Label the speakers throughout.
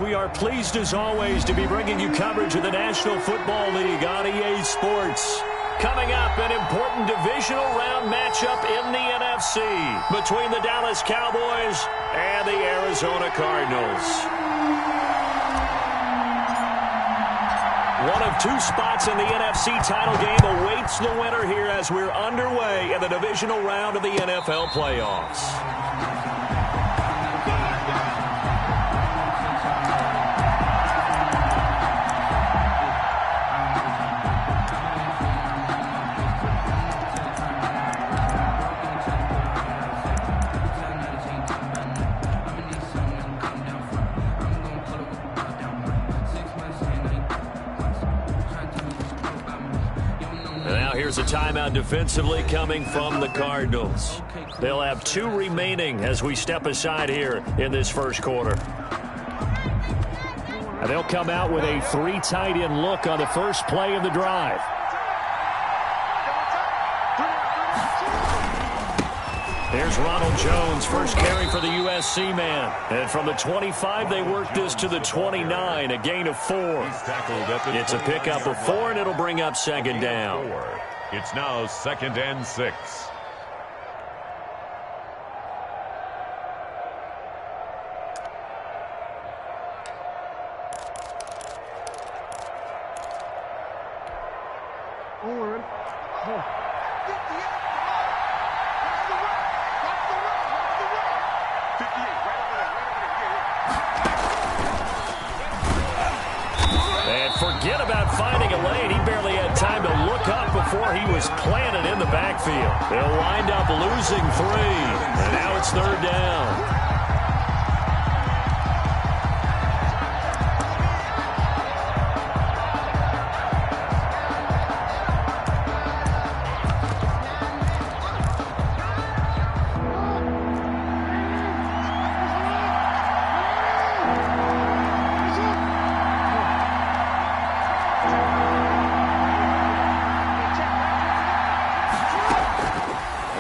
Speaker 1: We are pleased as always to be bringing you coverage of the National Football League on EA Sports. Coming up, an important divisional round matchup in the NFC between the Dallas Cowboys and the Arizona Cardinals. One of two spots in the NFC title game awaits the winner here as we're underway in the divisional round of the NFL playoffs. Here's a timeout defensively coming from the Cardinals. They'll have two remaining as we step aside here in this first quarter. And they'll come out with a three tight end look on the first play of the drive. Here's Ronald Jones, first carry for the USC man. And from the 25, they work this to the 29, a gain of 4. It's a pickup of 4, and it'll bring up second down.
Speaker 2: It's now 2nd and 6.
Speaker 1: And forget about finding a lane. He barely had time to look up before he was planted in the backfield. They'll wind up losing 3. And now it's third down.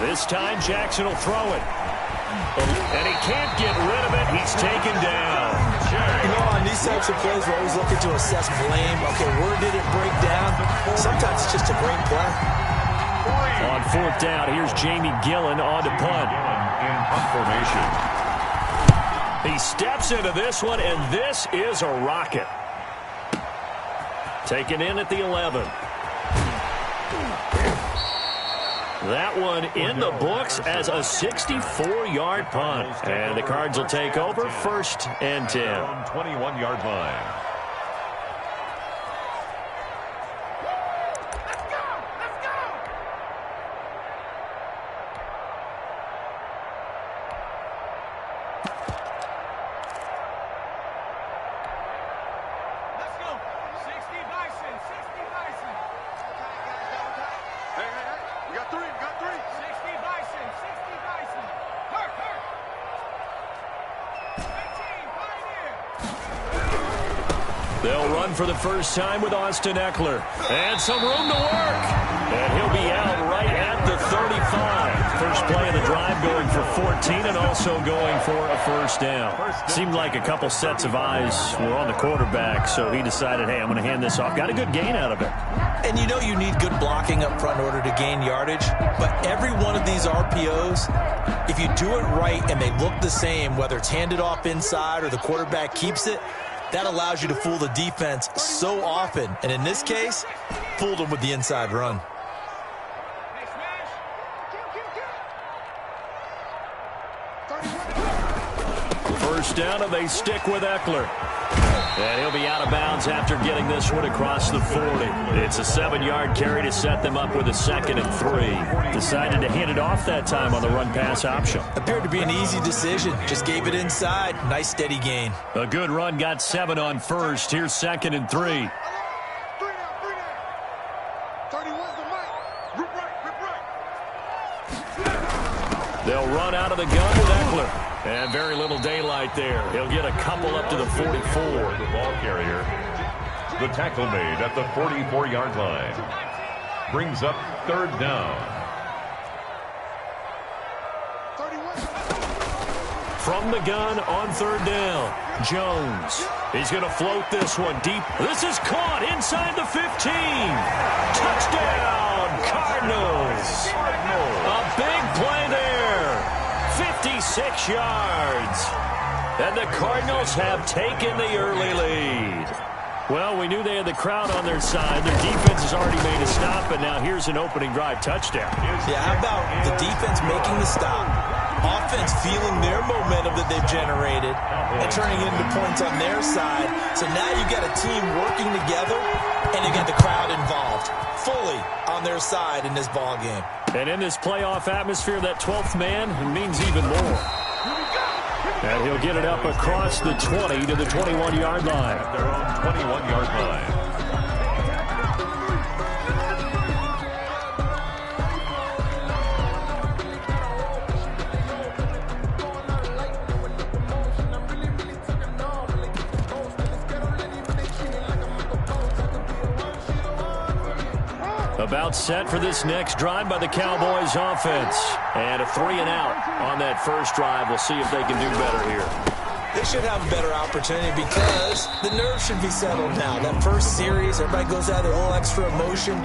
Speaker 1: This time, Jackson will throw it. And he can't get rid of it. He's taken down.
Speaker 3: You know, on these types of plays, we're always looking to assess blame. Okay, where did it break down? Sometimes it's just a great play.
Speaker 1: On fourth down, here's Jamie Gillen on to punt.
Speaker 2: In punt formation.
Speaker 1: He steps into this one, and this is a rocket. Taken in at the 11. That one in the books as a 64-yard punt. And the Cards will take over 1st and 10.
Speaker 2: 21-yard line.
Speaker 1: They'll run for the first time with Austin Eckler. And some room to work. And he'll be out right at the 35. First play of the drive going for 14 and also going for a first down. Seemed like a couple sets of eyes were on the quarterback, so he decided, hey, I'm going to hand this off. Got a good gain out of it.
Speaker 3: And you know you need good blocking up front in order to gain yardage. But every one of these RPOs, if you do it right and they look the same, whether it's handed off inside or the quarterback keeps it, that allows you to fool the defense so often. And in this case, fooled them with the inside run.
Speaker 1: First down, and they stick with Eckler. And he'll be out of bounds after getting this one across the 40. It's a 7-yard carry to set them up with a 2nd and 3. Decided to hand it off that time on the run-pass option.
Speaker 3: Appeared to be an easy decision. Just gave it inside. Nice steady gain.
Speaker 1: A good run, got 7 on first. Here's 2nd and 3. They'll run out of the gun with Eckler. And very little daylight there. He'll get a couple up to the 44.
Speaker 2: The ball carrier. The tackle made at the 44-yard line. Brings up third down.
Speaker 1: From the gun on third down, Jones. He's going to float this one deep. This is caught inside the 15. Touchdown, Cardinals. A big play there. 56 yards. And the Cardinals have taken the early lead. Well, we knew they had the crowd on their side. Their defense has already made a stop, and now here's an opening drive touchdown.
Speaker 3: Yeah, how about the defense making the stop, offense feeling their momentum that they've generated, and turning into points on their side. So now you've got a team working together, and you got the crowd involved fully on their side in this ball game.
Speaker 1: And in this playoff atmosphere, that 12th man means even more. And he'll get it up across the 20 to the 21-yard line.
Speaker 2: At their own 21-yard line.
Speaker 1: About set for this next drive by the Cowboys offense. And a 3-and-out on that first drive. We'll see if they can do better here.
Speaker 3: They should have a better opportunity because the nerves should be settled now. That first series, everybody goes out with a little extra emotion.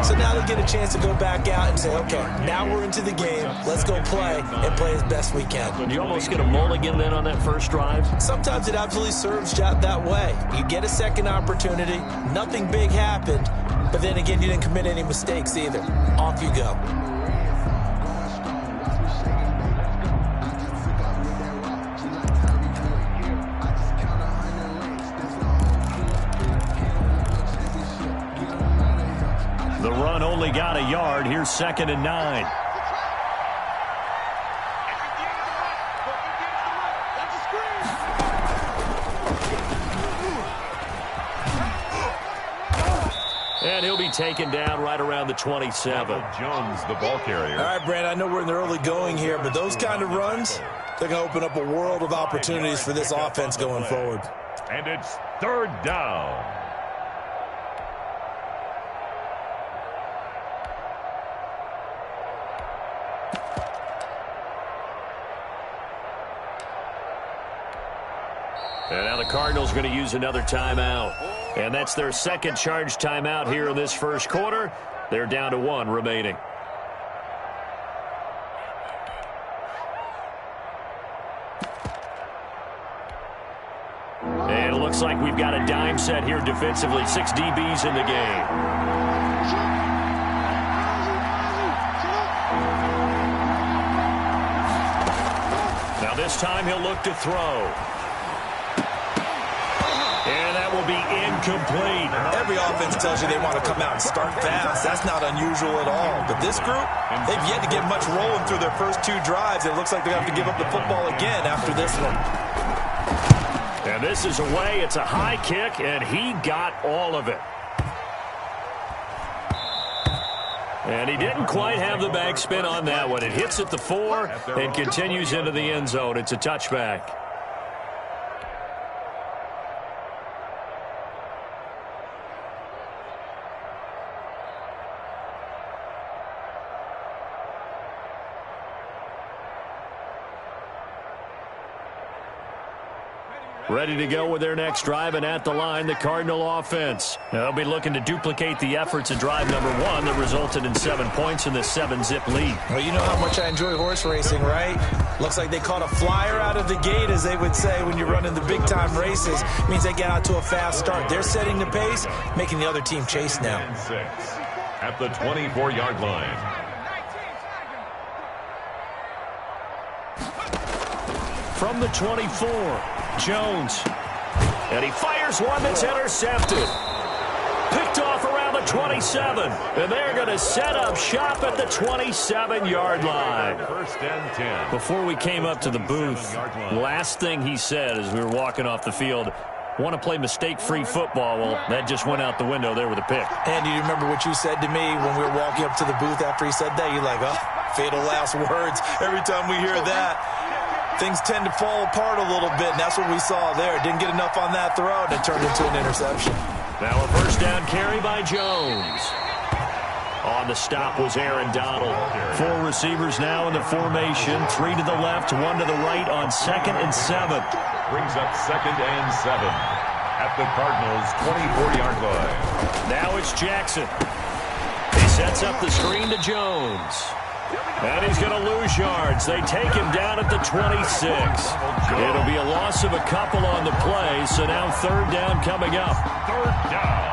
Speaker 3: So now they get a chance to go back out and say, okay, now we're into the game. Let's go play and play as best we can.
Speaker 1: Do you almost get a mulligan then on that first drive?
Speaker 3: Sometimes it absolutely serves that way. You get a second opportunity. Nothing big happened. But then again, you didn't commit any mistakes either. Off you go.
Speaker 1: The run only got a yard. Here's 2nd and 9. And he'll be taken down right around the 27.
Speaker 2: Jones, the ball carrier.
Speaker 3: All right, Brand, I know we're in the early going here, but those kind of runs, they're going to open up a world of opportunities for this offense going forward.
Speaker 2: And it's 3rd down.
Speaker 1: And now the Cardinals are going to use another timeout. And that's their second charge timeout here in this first quarter. They're down to 1 remaining. And it looks like we've got a dime set here defensively. 6 DBs in the game. Now this time he'll look to throw. And that will be incomplete.
Speaker 3: Every offense tells you they want to come out and start fast. That's not unusual at all. But this group, they've yet to get much rolling through their first 2 drives. It looks like they're going to have to give up the football again after this one.
Speaker 1: And this is away. It's a high kick, and he got all of it. And he didn't quite have the backspin on that one. It hits at the 4 and continues into the end zone. It's a touchback. Ready to go with their next drive, and at the line, the Cardinal offense. They'll be looking to duplicate the efforts of drive number 1 that resulted in 7 points in this 7-zip lead.
Speaker 3: Well, you know how much I enjoy horse racing, right? Looks like they caught a flyer out of the gate, as they would say when you're running the big-time races. It means they get out to a fast start. They're setting the pace, making the other team chase now.
Speaker 2: 6 at the 24-yard line.
Speaker 1: From the 24, Jones. And he fires one that's intercepted. Picked off around the 27. And they're going to set up shop at the 27-yard line.
Speaker 2: 1st and 10.
Speaker 1: Before we came up to the booth, last thing he said as we were walking off the field, want to play mistake-free football. Well, that just went out the window there with a pick.
Speaker 3: And do you remember what you said to me when we were walking up to the booth after he said that? You're like, oh, fatal last words. Every time we hear that, things tend to fall apart a little bit, and that's what we saw there. Didn't get enough on that throw, and it turned into an interception.
Speaker 1: Now a first down carry by Jones. On the stop was Aaron Donald. 4 receivers now in the formation. 3 to the left, 1 to the right on 2nd and 7.
Speaker 2: Brings up 2nd and 7 at the Cardinals' 24-yard line.
Speaker 1: Now it's Jackson. He sets up the screen to Jones. And he's going to lose yards. They take him down at the 26. It'll be a loss of a couple on the play, so now 3rd down coming up.
Speaker 2: 3rd down.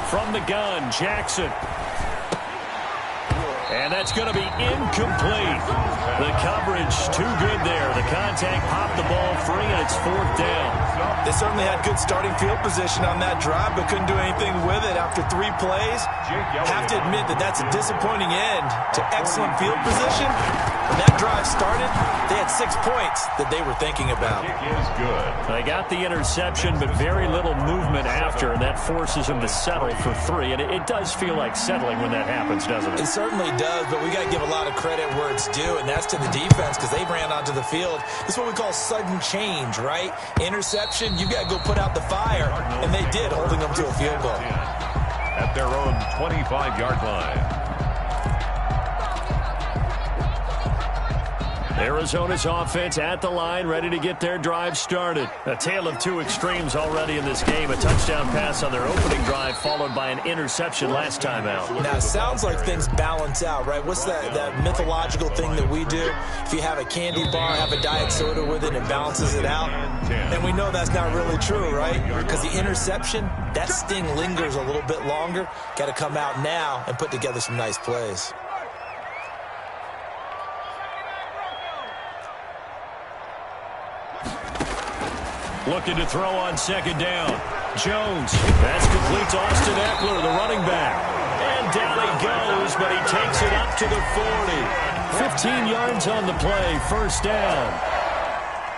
Speaker 1: From the gun, Jackson. And that's going to be incomplete. The coverage too good there. The contact popped the ball free, and it's 4th down.
Speaker 3: They certainly had good starting field position on that drive, but couldn't do anything with it after 3 plays. Have to admit that that's a disappointing end to excellent field position. When that drive started, they had 6 points that they were thinking about.
Speaker 2: It is good.
Speaker 1: They got the interception, but very little movement after, and that forces them to settle for 3. And it does feel like settling when that happens, doesn't it?
Speaker 3: It certainly does, but we got to give a lot of credit where it's due, and that's to the defense because they ran onto the field. This is what we call sudden change, right? Interception, you got to go put out the fire, and they did, holding them to a field goal.
Speaker 2: At their own 25-yard line.
Speaker 1: Arizona's offense at the line, ready to get their drive started. A tale of 2 extremes already in this game. A touchdown pass on their opening drive, followed by an interception last time out.
Speaker 3: Now, it sounds like things balance out, right? What's that mythological thing that we do? If you have a candy bar, have a diet soda with it, it balances it out. And we know that's not really true, right? Because the interception, that sting lingers a little bit longer. Got to come out now and put together some nice plays.
Speaker 1: Looking to throw on 2nd down. Jones. That's complete to Austin Eckler, the running back. And down he goes, but he takes it up to the 40. 15 yards on the play, 1st down.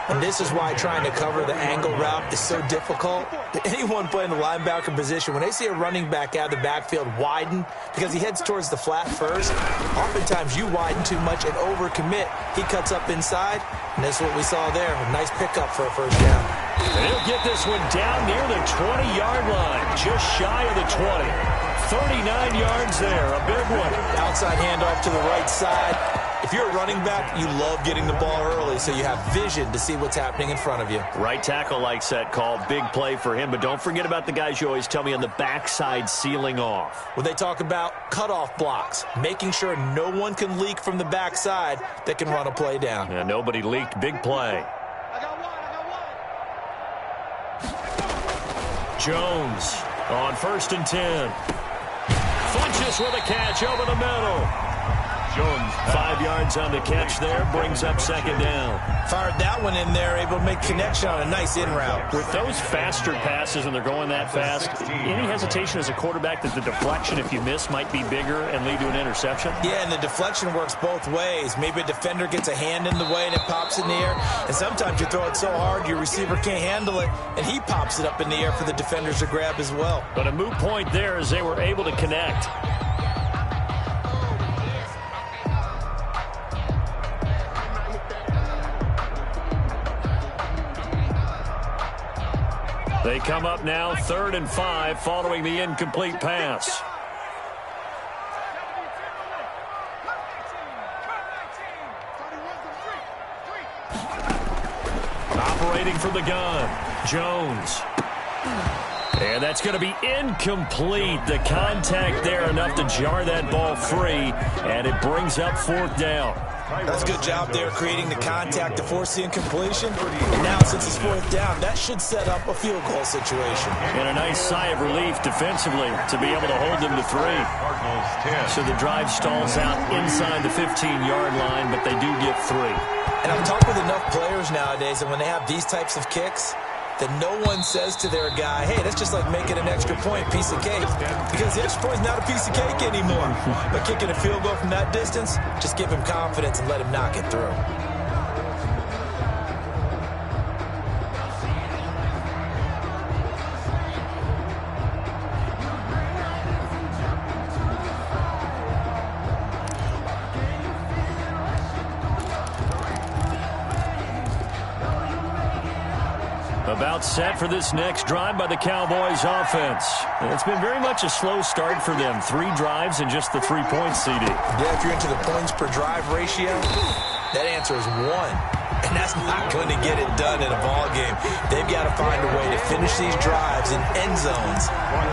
Speaker 3: And this is why trying to cover the angle route is so difficult. Anyone playing the linebacker position, when they see a running back out of the backfield widen, because he heads towards the flat first, oftentimes you widen too much and overcommit. He cuts up inside, and that's what we saw there. A nice pickup for a 1st down.
Speaker 1: And he'll get this one down near the 20-yard line, just shy of the 20. 39 yards there, a big one.
Speaker 3: Outside handoff to the right side. If you're a running back, you love getting the ball early, so you have vision to see what's happening in front of you.
Speaker 1: Right tackle likes that call. Big play for him, but don't forget about the guys you always tell me on the backside sealing off.
Speaker 3: When they talk about cutoff blocks, making sure no one can leak from the backside that can run a play down.
Speaker 1: Yeah, nobody leaked. Big play. Jones on 1st and 10. Funches with a catch over the middle.
Speaker 2: Jones.
Speaker 1: 5 yards on the catch there, brings up 2nd down.
Speaker 3: Fired that one in there, able to make connection on a nice in route.
Speaker 1: With those faster passes and they're going that fast, any hesitation as a quarterback that the deflection, if you miss, might be bigger and lead to an interception?
Speaker 3: Yeah, and the deflection works both ways. Maybe a defender gets a hand in the way and it pops in the air. And sometimes you throw it so hard your receiver can't handle it, and he pops it up in the air for the defenders to grab as well.
Speaker 1: But a moot point there as they were able to connect. They come up now 3rd and 5 following the incomplete pass. Operating from the gun, Jones. And that's going to be incomplete. The contact there enough to jar that ball free, and it brings up 4th down.
Speaker 3: That's a good job there creating the contact to force the incompletion. And now since it's 4th down, that should set up a field goal situation.
Speaker 1: And a nice sigh of relief defensively to be able to hold them to 3. So the drive stalls out inside the 15-yard line, but they do get 3.
Speaker 3: And I've talked with enough players nowadays, and when they have these types of kicks, that no one says to their guy, hey, that's just like making an extra point, piece of cake. Because the extra point is not a piece of cake anymore. But kicking a field goal from that distance, just give him confidence and let him knock it through.
Speaker 1: About set for this next drive by the Cowboys offense. It's been very much a slow start for them. 3 drives and just the 3 points, CD.
Speaker 3: Yeah, if you're into the points per drive ratio, that answer is 1. And that's not going to get it done in a ball game. They've got to find a way to finish these drives in end zones,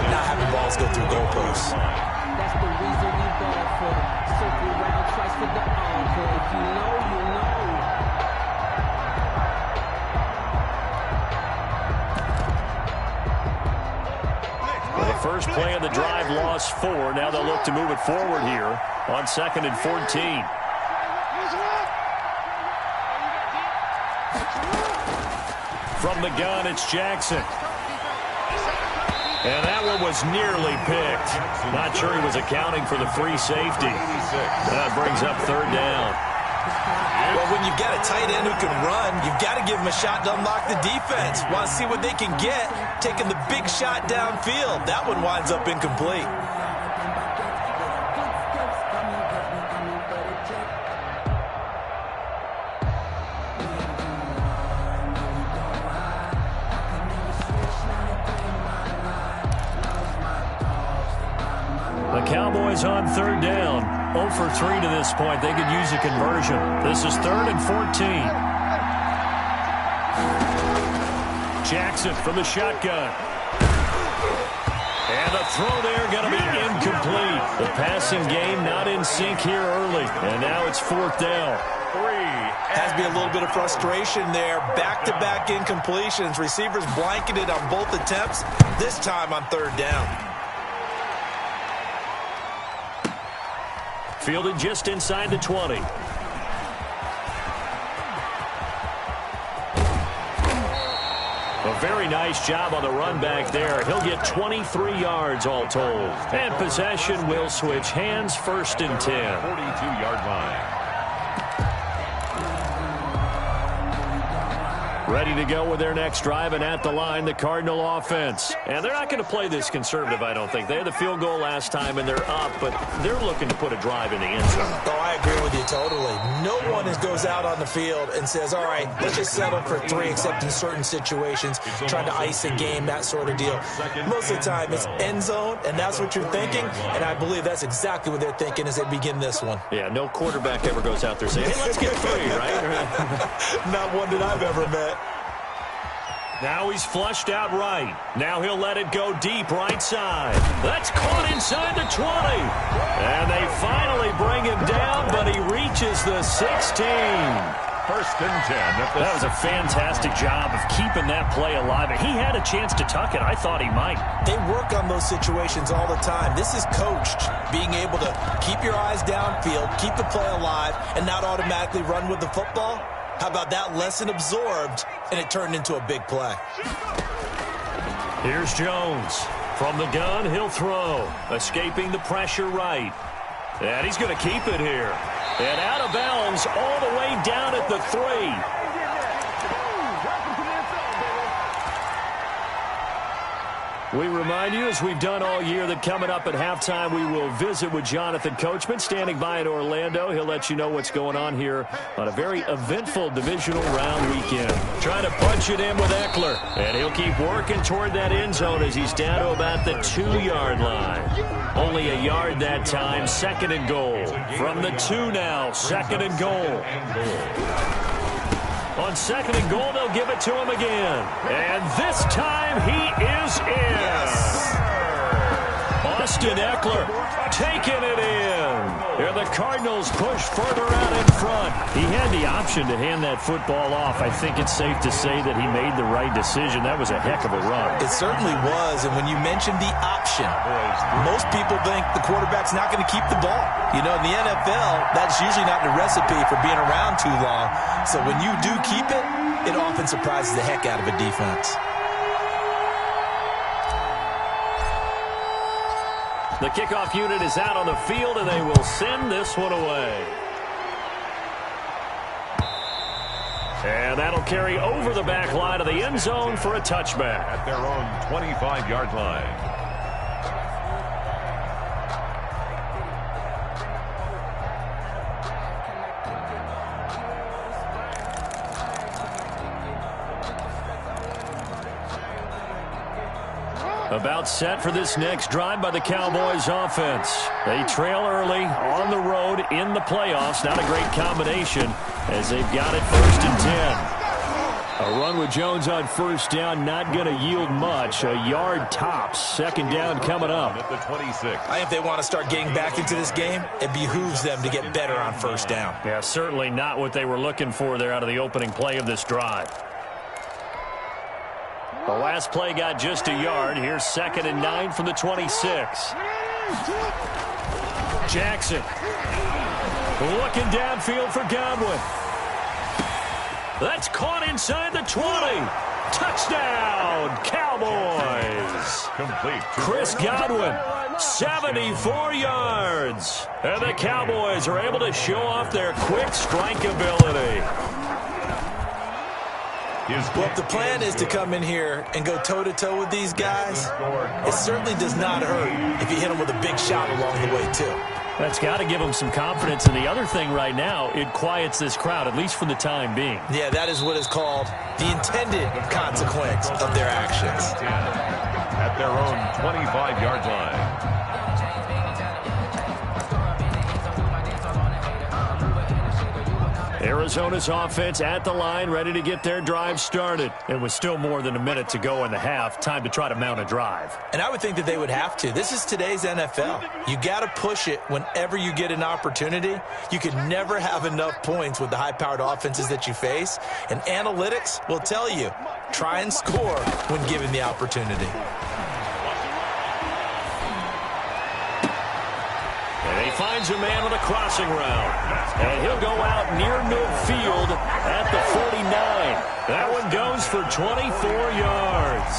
Speaker 3: not having balls go through goalposts.
Speaker 4: That's the reason we ball for. Circle around twice for the encore. If you know, you know.
Speaker 1: Well, the first play of the drive lost 4. Now they'll look to move it forward here on 2nd and 14. From the gun, it's Jackson. And that one was nearly picked. Not sure he was accounting for the free safety. That brings up 3rd down.
Speaker 3: Well, when you've got a tight end who can run, you've got to give him a shot to unlock the defense. Want to see what they can get, taking the big shot downfield. That one winds up incomplete.
Speaker 1: The Cowboys on 3rd down. 0 for 3 to this point. They could use a conversion. This is 3rd and 14. Jackson from the shotgun. And the throw there going to be incomplete. The passing game not in sync here early. And now it's 4th down.
Speaker 3: Has to be a little bit of frustration there. Back-to-back incompletions. Receivers blanketed on both attempts. This time on 3rd down.
Speaker 1: Fielded just inside the 20. A very nice job on the run back there. He'll get 23 yards all told. And possession will switch hands, 1st and 10.
Speaker 2: 42-yard line.
Speaker 1: Ready to go with their next drive, and at the line, the Cardinal offense. And they're not going to play this conservative, I don't think. They had the field goal last time, and they're up, but they're looking to put a drive in the end zone.
Speaker 3: Oh, I agree with you totally. No one goes out on the field and says, all right, let's just settle for 3, except in certain situations, trying to ice a game, that sort of deal. Most of the time, it's end zone, and that's what you're thinking, and I believe that's exactly what they're thinking as they begin this one.
Speaker 1: Yeah, no quarterback ever goes out there saying, hey, let's get 3, right?
Speaker 3: Not one that I've ever met.
Speaker 1: Now he's flushed out right. Now he'll let it go deep right side. That's caught inside the 20. And they finally bring him down, but he reaches the 16.
Speaker 2: 1st and 10.
Speaker 1: That was a fantastic job of keeping that play alive. He had a chance to tuck it. I thought he might.
Speaker 3: They work on those situations all the time. This is coached, being able to keep your eyes downfield, keep the play alive, and not automatically run with the football. How about that lesson absorbed, and it turned into a big play?
Speaker 1: Here's Jones. From the gun, he'll throw. Escaping the pressure right. And he's going to keep it here. And out of bounds all the way down at the 3. We remind you, as we've done all year, that coming up at halftime, we will visit with Jonathan Coachman, standing by in Orlando. He'll let you know what's going on here on a very eventful divisional round weekend. Trying to punch it in with Eckler, and he'll keep working toward that end zone as he's down to about the 2-yard line. Only a yard that time, 2nd and goal. From the 2 now, 2nd and goal. On 2nd and goal, they'll give it to him again. And this time, he is in. Yes. Austin Eckler taking it in. And the Cardinals push further out in front. He had the option to hand that football off. I think it's safe to say that he made the right decision. That was a heck of a run.
Speaker 3: It certainly was. And when you mentioned the option, most people think the quarterback's not going to keep the ball. You know, in the NFL, that's usually not the recipe for being around too long. So when you do keep it, it often surprises the heck out of a defense.
Speaker 1: The kickoff unit is out on the field, and they will send this one away. And that'll carry over the back line of the end zone for a touchback.
Speaker 2: At their own 25-yard line.
Speaker 1: About set for this next drive by the Cowboys offense. They trail early on the road in the playoffs. Not a great combination as they've got it 1st and 10. A run with Jones on 1st down, not going to yield much. A yard tops. 2nd down coming up.
Speaker 2: At the 26.
Speaker 3: I think if they want to start getting back into this game, it behooves them to get better on 1st down.
Speaker 1: Yeah, certainly not what they were looking for there out of the opening play of this drive. The last play got just a yard. Here's 2nd and 9 from the 26. Jackson looking downfield for Godwin. That's caught inside the 20. Touchdown, Cowboys.
Speaker 2: Complete.
Speaker 1: Chris Godwin, 74 yards. And the Cowboys are able to show off their quick strike ability.
Speaker 3: Well, if the plan is to come in here and go toe-to-toe with these guys, it certainly does not hurt if you hit them with a big shot along the way, too.
Speaker 1: That's got to give them some confidence. And the other thing right now, it quiets this crowd, at least for the time being.
Speaker 3: Yeah, that is what is called the intended consequence of their actions.
Speaker 2: At their own 25-yard line.
Speaker 1: Arizona's offense at the line, ready to get their drive started. And with still more than a minute to go in the half, time to try to mount a drive.
Speaker 3: And I would think that they would have to. This is today's NFL. You got to push it whenever you get an opportunity. You can never have enough points with the high-powered offenses that you face. And analytics will tell you, try and score when given the opportunity.
Speaker 1: And he finds a man on a crossing route. And he'll go out near midfield at the 49. That one goes for 24 yards.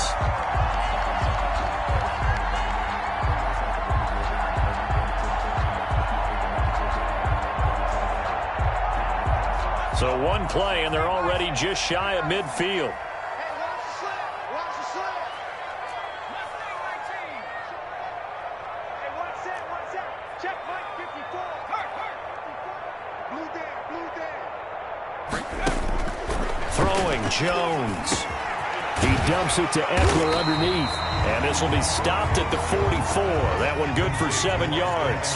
Speaker 1: So one play, and they're already just shy of midfield. Jones. He dumps it to Eckler underneath. And this will be stopped at the 44. That one good for 7 yards.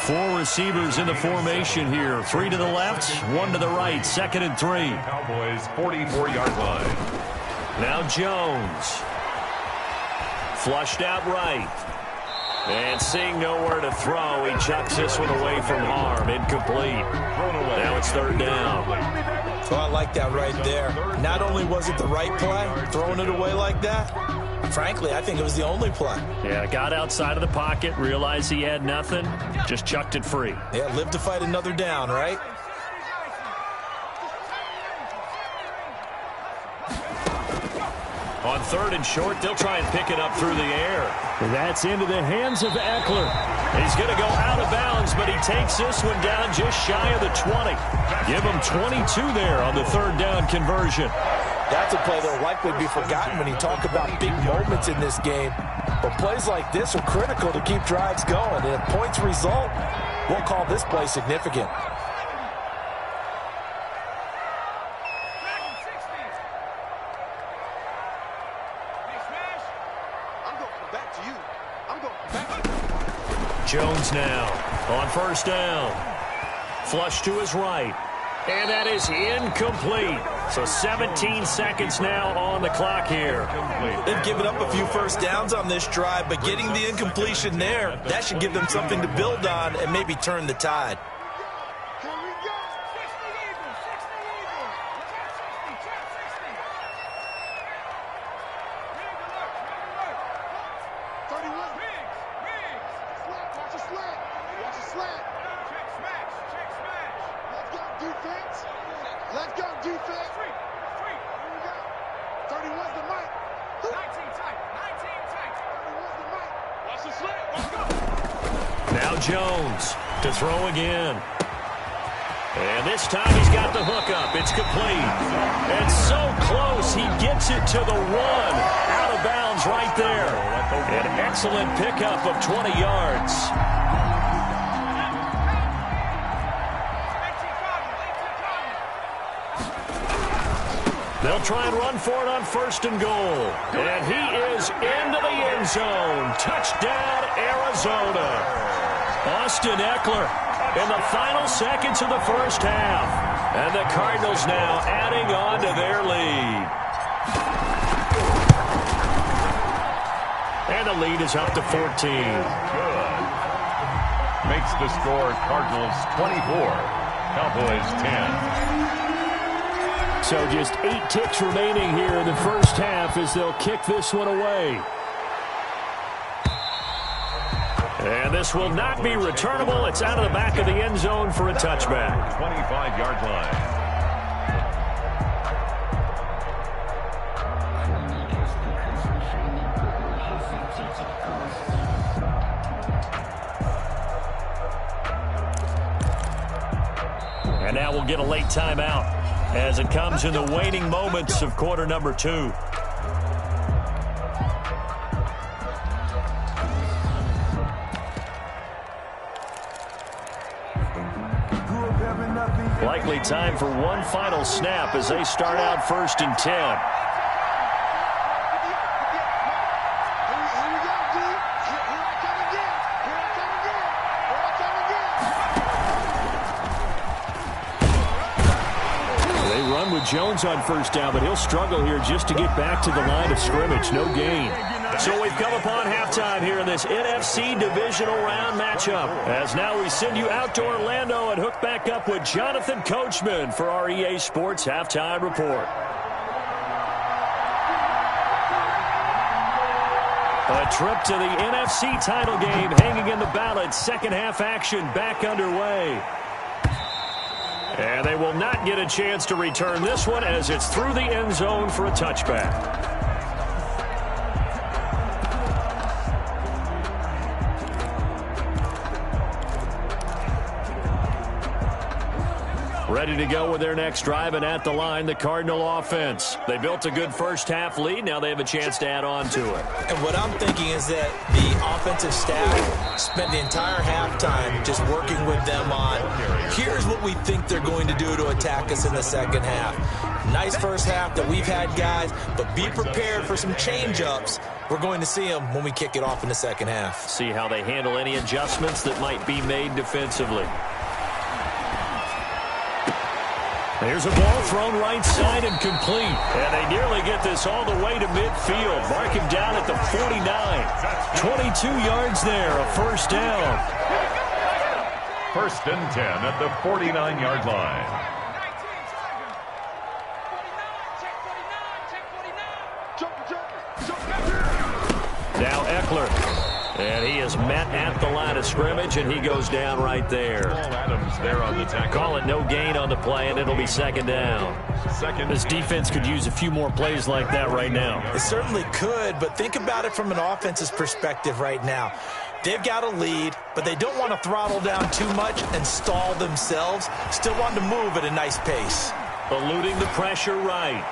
Speaker 1: 4 receivers in the formation here. 3 to the left, 1 to the right. 2nd and 3.
Speaker 2: Cowboys 44-yard line.
Speaker 1: Now Jones. Flushed out right. And seeing nowhere to throw, he chucks this one away from harm. Incomplete. Now it's 3rd down.
Speaker 3: So I like that right there. Not only was it the right play, throwing it away like that, frankly, I think it was the only play.
Speaker 1: Yeah, got outside of the pocket, realized he had nothing, just chucked it free.
Speaker 3: Yeah, live to fight another down, right?
Speaker 1: On 3rd and short, they'll try and pick it up through the air. And that's into the hands of Eckler. He's going to go out of bounds, but he takes this one down just shy of the 20. Give him 22 there on the 3rd down conversion.
Speaker 3: That's a play that will likely be forgotten when you talk about big moments in this game. But plays like this are critical to keep drives going. And if points result, we'll call this play significant.
Speaker 1: Jones now on 1st down. Flush to his right. And that is incomplete. So 17 seconds now on the clock here.
Speaker 3: They've given up a few 1st downs on this drive, but getting the incompletion there, that should give them something to build on and maybe turn the tide.
Speaker 1: Now Jones to throw again. And this time he's got the hook up. It's complete. And so close, he gets it to the 1. Out of bounds right there. An excellent pickup of 20 yards. They'll try and run for it on 1st and goal. And he is into the end zone. Touchdown, Arizona. Austin Eckler in the final seconds of the first half. And the Cardinals now adding on to their lead. And the lead is up to 14.
Speaker 2: Good. Makes the score Cardinals 24, Cowboys 10.
Speaker 1: So just 8 ticks remaining here in the first half as they'll kick this one away. And this will not be returnable. It's out of the back of the end zone for a touchback.
Speaker 2: 25-yard line.
Speaker 1: And now we'll get a late timeout as it comes in the waning moments of quarter number 2. Likely time for one final snap as they start out 1st and 10. Jones on 1st down, but he'll struggle here just to get back to the line of scrimmage. No gain. So we've come upon halftime here in this NFC Divisional Round matchup. As now we send you out to Orlando and hook back up with Jonathan Coachman for our EA Sports Halftime Report. A trip to the NFC title game hanging in the balance. Second half action back underway. And they will not get a chance to return this one as it's through the end zone for a touchback. Ready to go with their next drive, and at the line, the Cardinal offense. They built a good first half lead. Now they have a chance to add on to it.
Speaker 3: And what I'm thinking is that the offensive staff spent the entire halftime just working with them on, here's what we think they're going to do to attack us in the second half. Nice first half that we've had, guys, but be prepared for some change-ups. We're going to see them when we kick it off in the second half.
Speaker 1: See how they handle any adjustments that might be made defensively. There's a ball thrown right side and complete. And they nearly get this all the way to midfield. Mark him down at the 49. 22 yards there, a 1st down.
Speaker 2: 1st and 10 at the 49-yard line.
Speaker 1: Now Eckler. And he is met at the line of scrimmage, and he goes down right there.
Speaker 2: Adams there on the tackle.
Speaker 1: Call it no gain on the play, and it'll be 2nd down. This defense could use a few more plays like that right now.
Speaker 3: It certainly could, but think about it from an offense's perspective right now. They've got a lead, but they don't want to throttle down too much and stall themselves. Still want to move at a nice pace.
Speaker 1: Eluding the pressure right.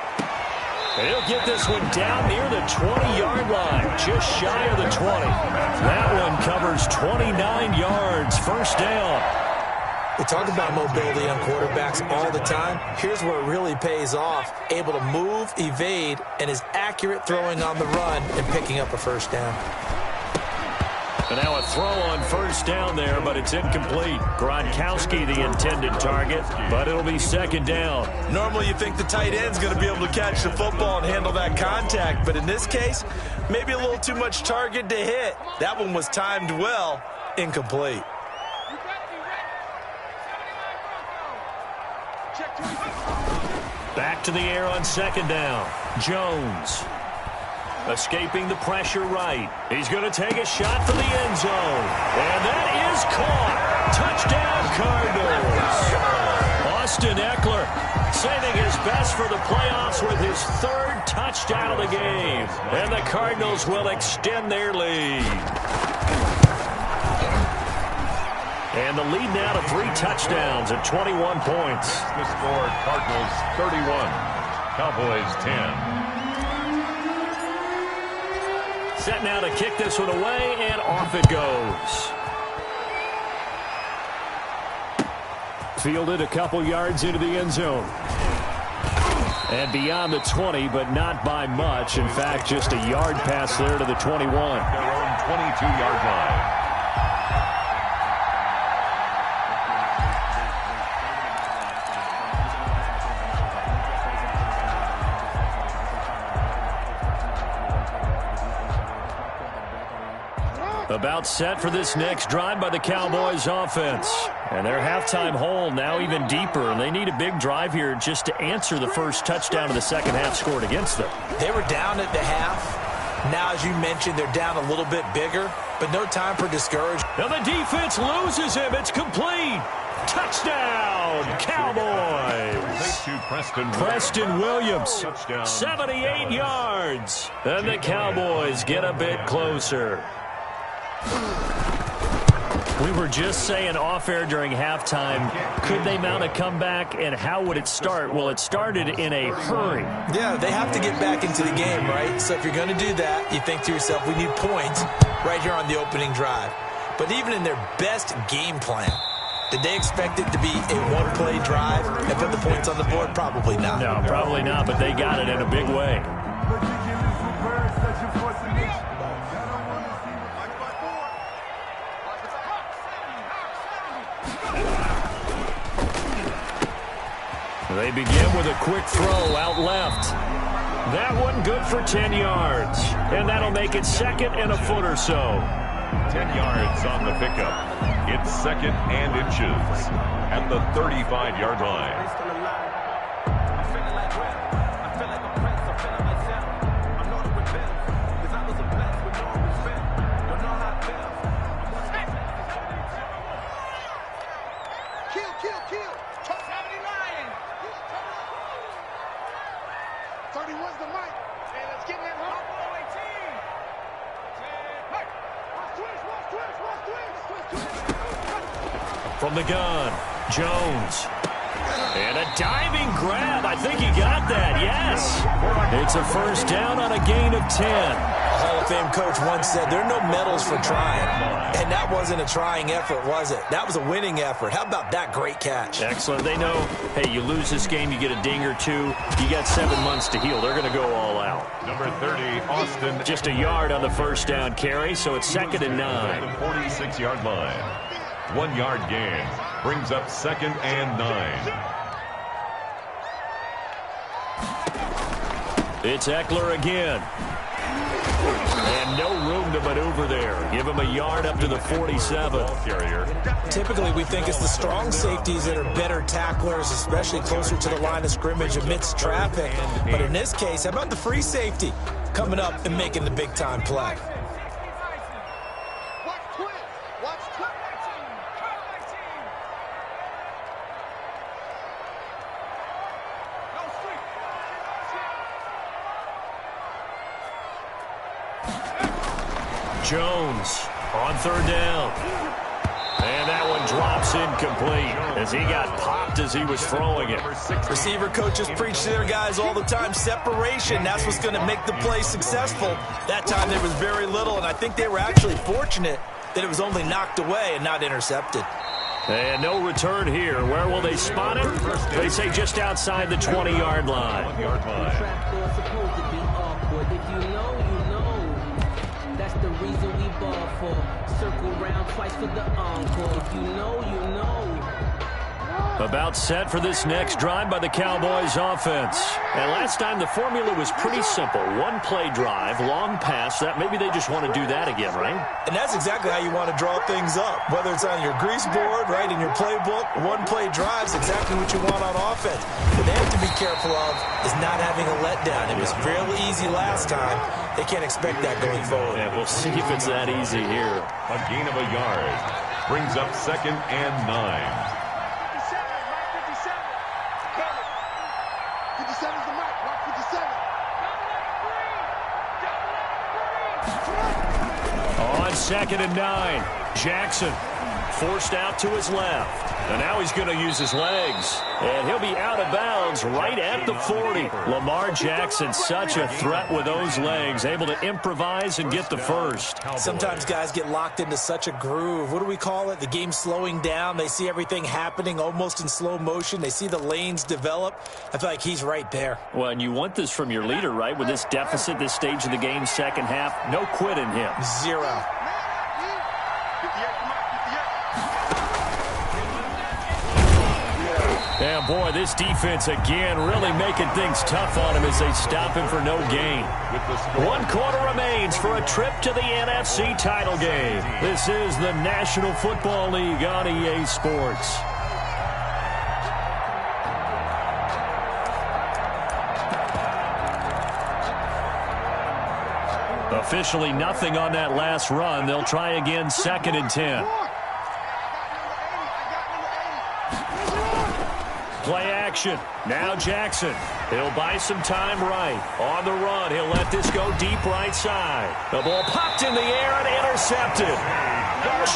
Speaker 1: He'll get this one down near the 20-yard line, just shy of the 20. That one covers 29 yards, 1st down.
Speaker 3: We talk about mobility on quarterbacks all the time. Here's where it really pays off. Able to move, evade, and is accurate throwing on the run and picking up a 1st down.
Speaker 1: And now a throw on 1st down there, but it's incomplete. Gronkowski the intended target, but it'll be 2nd down.
Speaker 3: Normally you think the tight end's going to be able to catch the football and handle that contact, but in this case, maybe a little too much target to hit. That one was timed well, incomplete.
Speaker 1: Back to the air on 2nd down. Jones. Escaping the pressure right. He's going to take a shot for the end zone. And that is caught. Touchdown, Cardinals. Austin Eckler saving his best for the playoffs with his 3rd touchdown of the game. And the Cardinals will extend their lead. And the lead now to 3 touchdowns at 21 points.
Speaker 2: The score, Cardinals 31, Cowboys 10.
Speaker 1: Set now to kick this one away, and off it goes. Fielded a couple yards into the end zone. And beyond the 20, but not by much. In fact, just a yard pass there to the 21.
Speaker 2: Their own 22-yard line.
Speaker 1: About set for this next drive by the Cowboys offense. And their halftime hole now even deeper. And they need a big drive here just to answer the first touchdown of the second half scored against them.
Speaker 3: They were down at the half. Now, as you mentioned, they're down a little bit bigger, but no time for discouragement.
Speaker 1: Now the defense loses him. It's complete. Touchdown, Cowboys. Preston Williams, 78 yards. And the Cowboys get a bit closer. We were just saying off-air during halftime, could they mount a comeback, and how would it start? Well, it started in a hurry.
Speaker 3: Yeah, they have to get back into the game, right? So if you're going to do that, you think to yourself, we need points right here on the opening drive. But even in their best game plan, did they expect it to be a one-play drive and put the points on the board? Probably not.
Speaker 1: No, probably not, but they got it in a big way. They begin with a quick throw out left. That one good for 10 yards. And that'll make it second and a foot or so.
Speaker 2: 10 yards on the pickup. It's second and inches at the 35-yard line.
Speaker 1: From the gun, Jones. And a diving grab. I think he got that, yes. It's a first down on a gain of 10.
Speaker 3: A Hall of Fame coach once said, there are no medals for trying. And that wasn't a trying effort, was it? That was a winning effort. How about that great catch?
Speaker 1: Excellent. They know, hey, you lose this game, you get a ding or two. You got 7 months to heal. They're going to go all out.
Speaker 2: Number 30, Austin.
Speaker 1: Just a yard on the first down carry, so it's second and 9.
Speaker 2: The 46-yard line. 1 yard gain brings up second and 9.
Speaker 1: It's Eckler again. And no room to maneuver there. Give him a yard up to the 47.
Speaker 3: Typically, we think it's the strong safeties that are better tacklers, especially closer to the line of scrimmage amidst traffic. But in this case, how about the free safety coming up and making the big-time play?
Speaker 1: Jones on third down. And that one drops incomplete as he got popped as he was throwing it.
Speaker 3: Receiver coaches preach to their guys all the time. Separation, that's what's going to make the play successful. That time there was very little, and I think they were actually fortunate that it was only knocked away and not intercepted.
Speaker 1: And no return here. Where will they spot him? They say just outside the 20-yard line.
Speaker 4: The reason we ball for circle round twice for the encore. If you know, you know.
Speaker 1: About set for this next drive by the Cowboys offense. And last time the formula was pretty simple. One play drive, long pass. That maybe they just want to do that again, right?
Speaker 3: And that's exactly how you want to draw things up. Whether it's on your grease board, right, in your playbook, one play drive's exactly what you want on offense. What they have to be careful of is not having a letdown. It was fairly easy last time. They can't expect that going forward.
Speaker 1: Yeah, we'll see if it's that easy here.
Speaker 2: A gain of a yard brings up second and 9.
Speaker 5: 57's the mark. Mark 57.
Speaker 1: On second and 9. Jackson forced out to his left. And now he's going to use his legs. And he'll be out of bounds right at the 40. Lamar Jackson, such a threat with those legs, able to improvise and get the first.
Speaker 3: Sometimes guys get locked into such a groove. What do we call it? The game's slowing down. They see everything happening almost in slow motion. They see the lanes develop. I feel like he's right there.
Speaker 1: Well, and you want this from your leader, right? With this deficit, this stage of the game, second half, no quit in him.
Speaker 3: Zero.
Speaker 1: And boy, this defense again really making things tough on him as they stop him for no gain. 1 quarter remains for a trip to the NFC title game. This is the National Football League on EA Sports. Officially nothing on that last run. They'll try again, 2nd and 10. Play action. Now Jackson. He'll buy some time right. On the run, he'll let this go deep right side. The ball popped in the air and intercepted.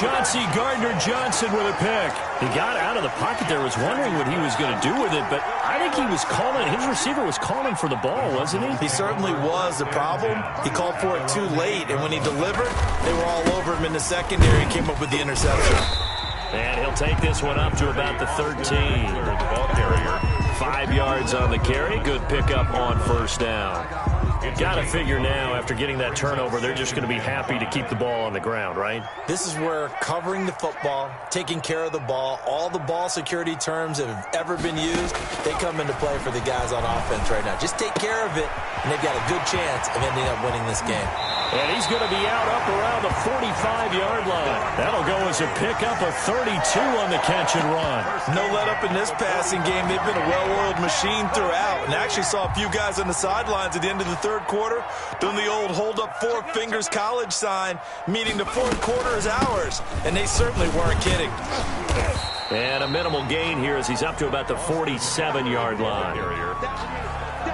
Speaker 1: Chauncey Gardner-Johnson with a pick. He got out of the pocket there, was wondering what he was going to do with it, but I think he was calling, his receiver was calling for the ball, wasn't he?
Speaker 3: He certainly was. The problem, he called for it too late, and when he delivered, they were all over him in the secondary and came up with the interception.
Speaker 1: And he'll take this one up to about the 13. 5 yards on the carry. Good pickup on first down. Got to figure now, after getting that turnover, they're just going to be happy to keep the ball on the ground, right?
Speaker 3: This is where covering the football, taking care of the ball, all the ball security terms that have ever been used, they come into play for the guys on offense right now. Just take care of it, and they've got a good chance of ending up winning this game.
Speaker 1: And he's going to be out up around the 45-yard line. That'll go as a pickup of 32 on the catch and run.
Speaker 3: No let up in this passing game. They've been a well-oiled machine throughout. And I actually saw a few guys on the sidelines at the end of the third quarter doing the old hold up 4 fingers college sign, meaning the fourth quarter is ours. And they certainly weren't kidding.
Speaker 1: And a minimal gain here as he's up to about the 47-yard line.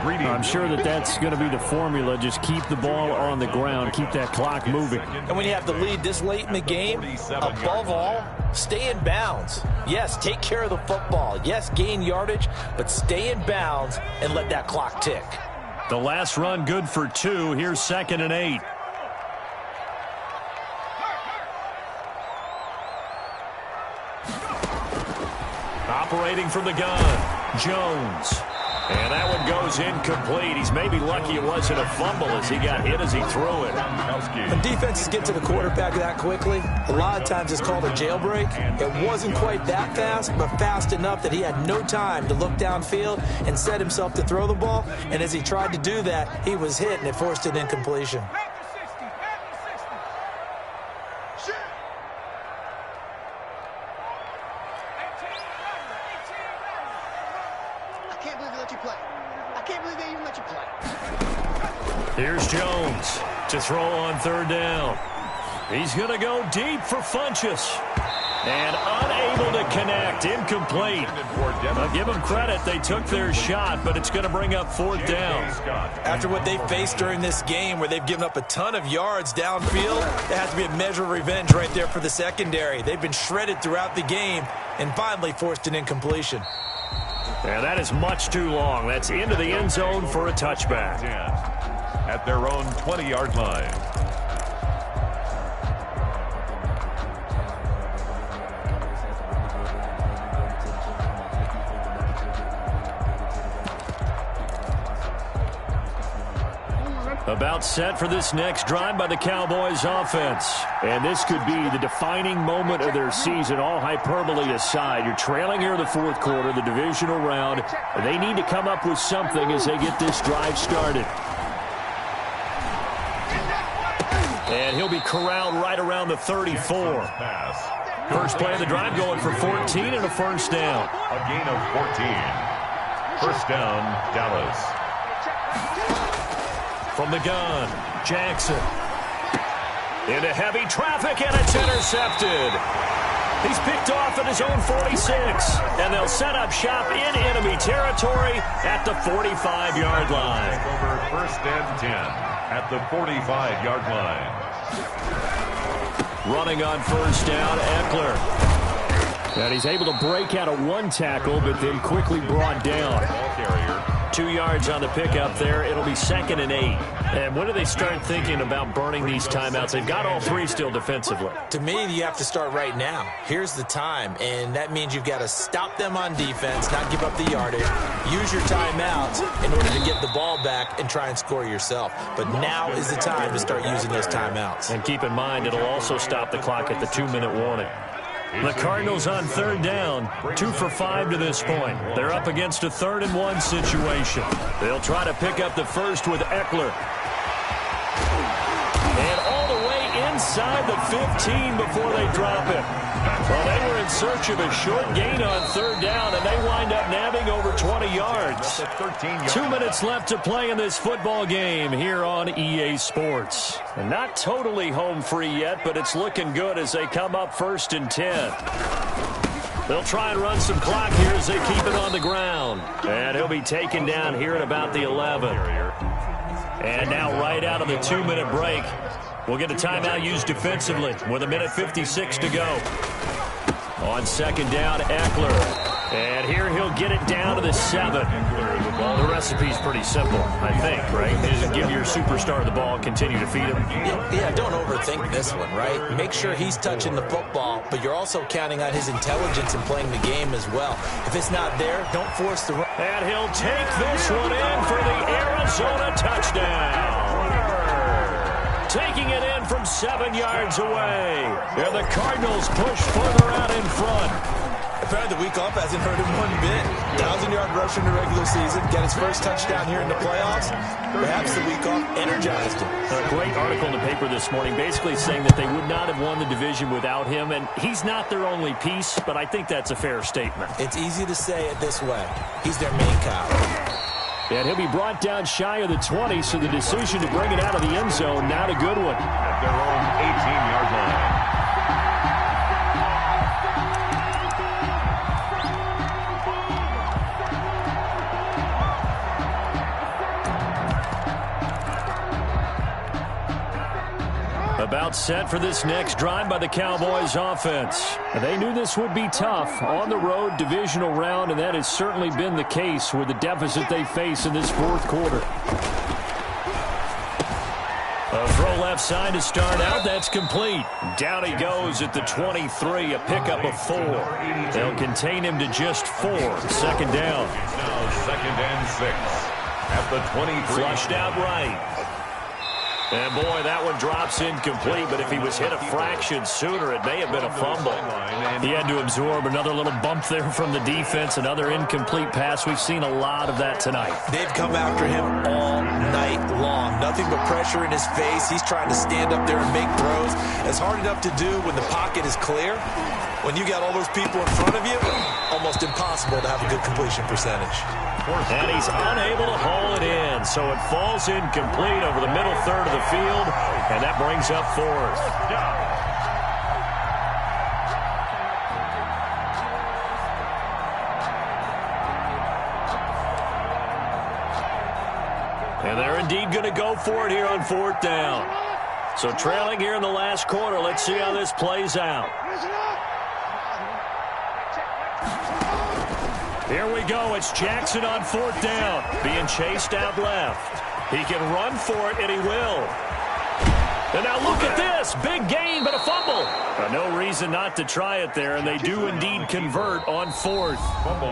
Speaker 1: I'm sure that's going to be the formula. Just keep the ball on the ground. Keep that clock moving.
Speaker 3: And when you have the lead this late in the game, above all, stay in bounds. Yes, take care of the football. Yes, gain yardage, but stay in bounds and let that clock tick.
Speaker 1: The last run good for 2. Here's 2nd and 8. Operating from the gun, Jones. And that one goes incomplete. He's maybe lucky it wasn't a fumble as he got hit as he threw it.
Speaker 3: When defenses get to the quarterback that quickly, a lot of times it's called a jailbreak. It wasn't quite that fast, but fast enough that he had no time to look downfield and set himself to throw the ball. And as he tried to do that, he was hit and it forced an incompletion.
Speaker 1: Here's Jones to throw on 3rd down. He's going to go deep for Funchess. And unable to connect. Incomplete. I'll give them credit. They took their shot, but it's going to bring up 4th down.
Speaker 3: After what they faced during this game where they've given up a ton of yards downfield, there has to be a measure of revenge right there for the secondary. They've been shredded throughout the game and finally forced an incompletion.
Speaker 1: And that is much too long. That's into the end zone for a touchback.
Speaker 2: At their own 20-yard line.
Speaker 1: About set for this next drive by the Cowboys offense. And this could be the defining moment of their season, all hyperbole aside. You're trailing here in the 4th quarter, the divisional round. They need to come up with something as they get this drive started. And he'll be corralled right around the 34. First play of the drive going for 14 and a first down.
Speaker 2: A gain of 14. First down, Dallas.
Speaker 1: From the gun, Jackson. Into heavy traffic, and it's intercepted. He's picked off at his own 46. And they'll set up shop in enemy territory at the 45-yard line.
Speaker 2: Over 1st and 10 at the 45-yard line.
Speaker 1: Running on first down, Eckler. And he's able to break out of one tackle, but then quickly brought down. 2 yards on the pickup there. It'll be 2nd and 8. And when do they start thinking about burning these timeouts? They've got all 3 still defensively.
Speaker 3: To me, you have to start right now. Here's the time, and that means you've got to stop them on defense, not give up the yardage, use your timeouts in order to get the ball back and try and score yourself. But now is the time to start using those timeouts.
Speaker 1: And keep in mind, it'll also stop the clock at the 2-minute warning. The Cardinals on 3rd down, 2 for 5 to this point. They're up against a 3rd and 1 situation. They'll try to pick up the first with Eckler. And all the way inside the 15 before they drop it. Well, they were in search of a short gain on 3rd down, and they wind up nabbing over 20 yards. 2 minutes left to play in this football game here on EA Sports. And not totally home free yet, but it's looking good as they come up 1st and 10. They'll try and run some clock here as they keep it on the ground. And he'll be taken down here at about the 11. And now right out of the 2-minute break, we'll get a timeout used defensively with 1:56 to go. On 2nd down, Eckler. And here he'll get it down to the 7. The recipe's pretty simple, I think, right? Just give your superstar the ball, continue to feed him.
Speaker 3: Yeah, don't overthink this one, right? Make sure he's touching the football, but you're also counting on his intelligence in playing the game as well. If it's not there, don't force the run.
Speaker 1: And he'll take this one in for the Arizona touchdown. Taking it in from 7 yards away. And the Cardinals push further out in front.
Speaker 3: Apparently the week off hasn't hurt him one bit. 1,000-yard rush in the regular season. Got his first touchdown here in the playoffs. Perhaps the week off energized him.
Speaker 1: A great article in the paper this morning basically saying that they would not have won the division without him. And he's not their only piece, but I think that's a fair statement.
Speaker 3: It's easy to say it this way. He's their main cow.
Speaker 1: And he'll be brought down shy of the 20, so the decision to bring it out of the end zone, not a good one.
Speaker 2: At their own 18-yard line.
Speaker 1: About set for this next drive by the Cowboys offense. They knew this would be tough on the road divisional round, and that has certainly been the case with the deficit they face in this 4th quarter. A throw left side to start out. That's complete. Down he goes at the 23, a pickup of 4. They'll contain him to just 4. 2nd down.
Speaker 2: Now 2nd and 6 at the 23.
Speaker 1: Flushed out right. And, boy, that one drops incomplete, but if he was hit a fraction sooner, it may have been a fumble. He had to absorb another little bump there from the defense, another incomplete pass. We've seen a lot of that tonight.
Speaker 3: They've come after him all night long. Nothing but pressure in his face. He's trying to stand up there and make throws. It's hard enough to do when the pocket is clear. When you got all those people in front of you, almost impossible to have a good completion percentage.
Speaker 1: And he's unable to haul it in, so it falls incomplete over the middle third of the field, and that brings up 4th. And they're indeed going to go for it here on 4th down. So trailing here in the last quarter, let's see how this plays out. Here we go. It's Jackson on 4th down. Being chased out left. He can run for it, and he will. And now look at this. Big gain, but a fumble. No reason not to try it there, and they do indeed convert on 4th.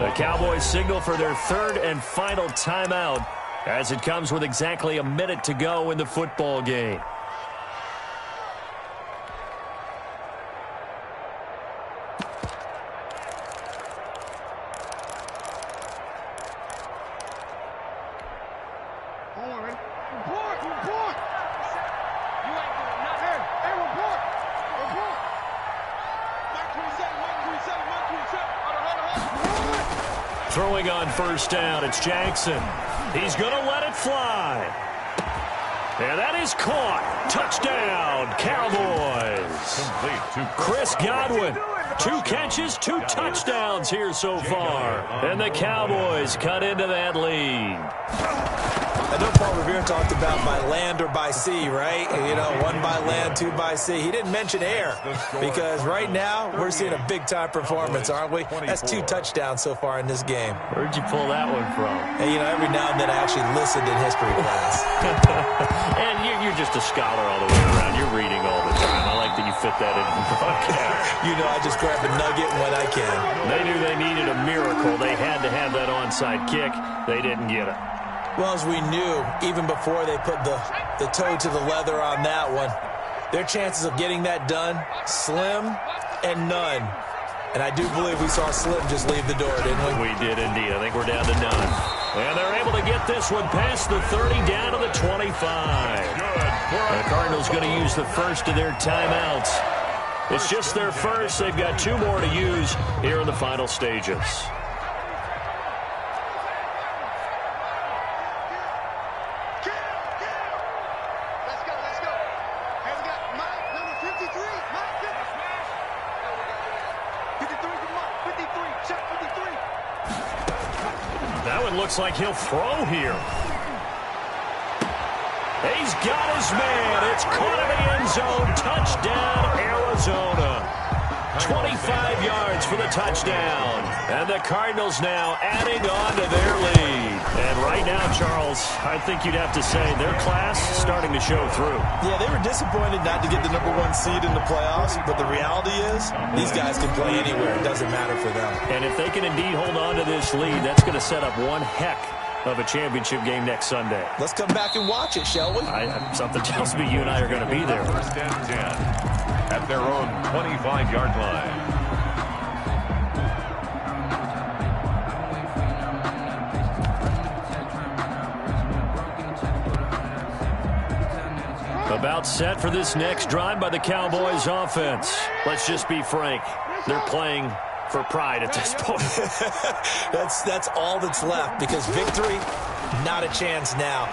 Speaker 1: The Cowboys signal for their 3rd and final timeout as it comes with exactly a minute to go in the football game. Throwing on 1st down, it's Jackson. He's going to let it fly. And that is caught. Touchdown, Cowboys. Chris Godwin, 2 catches, 2 touchdowns here so far. And the Cowboys cut into that lead.
Speaker 3: I know Paul Revere talked about by land or by sea, right? You know, one by land, two by sea. He didn't mention air because right now we're seeing a big-time performance, aren't we? That's 2 touchdowns so far in this game.
Speaker 1: Where'd you pull that one from?
Speaker 3: And, you know, every now and then I actually listened in history class.
Speaker 1: And you're just a scholar all the way around. You're reading all the time. I like that you fit that into the broadcast.
Speaker 3: You know, I just grab a nugget when I can.
Speaker 1: They knew they needed a miracle. They had to have that onside kick. They didn't get it.
Speaker 3: Well, as we knew, even before they put the toe to the leather on that one, their chances of getting that done, slim and none. And I do believe we saw Slim just leave the door, didn't we?
Speaker 1: We did indeed. I think we're down to none. And they're able to get this one past the 30 down to the 25. The Cardinals going to use the first of their timeouts. It's just their first. They've got 2 more to use here in the final stages. That one looks like he'll throw here. He's got his man. It's caught in the end zone. Touchdown, Arizona. 25 yards for the touchdown. And the Cardinals now adding on to their lead. And right now, Charles, I think you'd have to say their class starting to show through.
Speaker 3: Yeah, they were disappointed not to get the #1 seed in the playoffs, but the reality is these guys can play anywhere. It doesn't matter for them.
Speaker 1: And if they can indeed hold on to this lead, that's going to set up one heck of a championship game next Sunday.
Speaker 3: Let's come back and watch it, shall we?
Speaker 1: Something tells me you and I are going to be there.
Speaker 2: First and 10 at their own 25-yard line.
Speaker 1: About set for this next drive by the Cowboys offense. Let's just be frank. They're playing for pride at this point.
Speaker 3: That's all that's left because victory, not a chance now.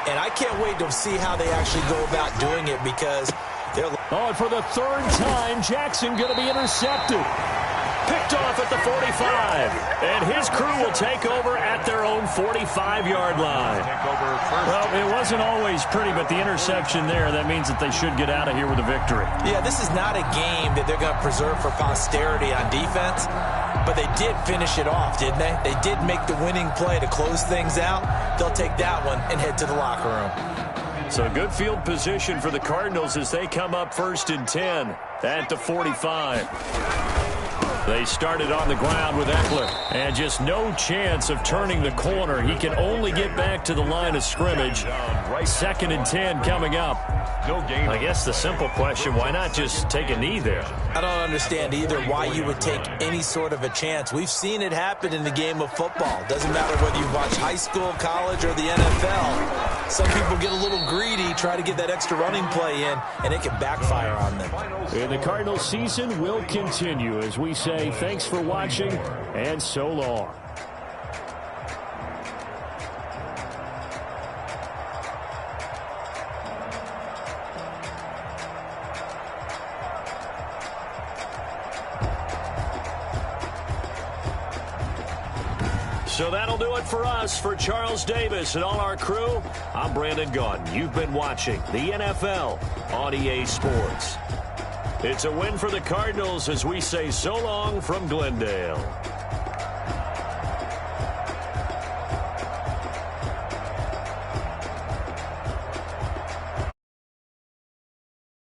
Speaker 3: And I can't wait to see how they actually go about doing it because they're...
Speaker 1: Oh, and for the 3rd time, Jackson going to be intercepted. Picked off at the 45. And his crew will take over at their own 45-yard line. Well, it wasn't always pretty, but the interception there, that means that they should get out of here with a victory.
Speaker 3: Yeah, this is not a game that they're going to preserve for posterity on defense, but they did finish it off, didn't they? They did make the winning play to close things out. They'll take that one and head to the locker room.
Speaker 1: So good field position for the Cardinals as they come up 1st and 10 at the 45. They started on the ground with Eckler, and just no chance of turning the corner. He can only get back to the line of scrimmage. 2nd and 10 coming up.
Speaker 2: No game.
Speaker 1: I guess the simple question, why not just take a knee there?
Speaker 3: I don't understand either why you would take any sort of a chance. We've seen it happen in the game of football. Doesn't matter whether you watch high school, college, or the NFL. Some people get a little greedy, try to get that extra running play in, and it can backfire on them.
Speaker 1: And the Cardinals season will continue as we say thanks for watching and so long. So that'll do it for us. For Charles Davis and all our crew, I'm Brandon Gaudin. You've been watching the NFL on EA Sports. It's a win for the Cardinals as we say so long from Glendale.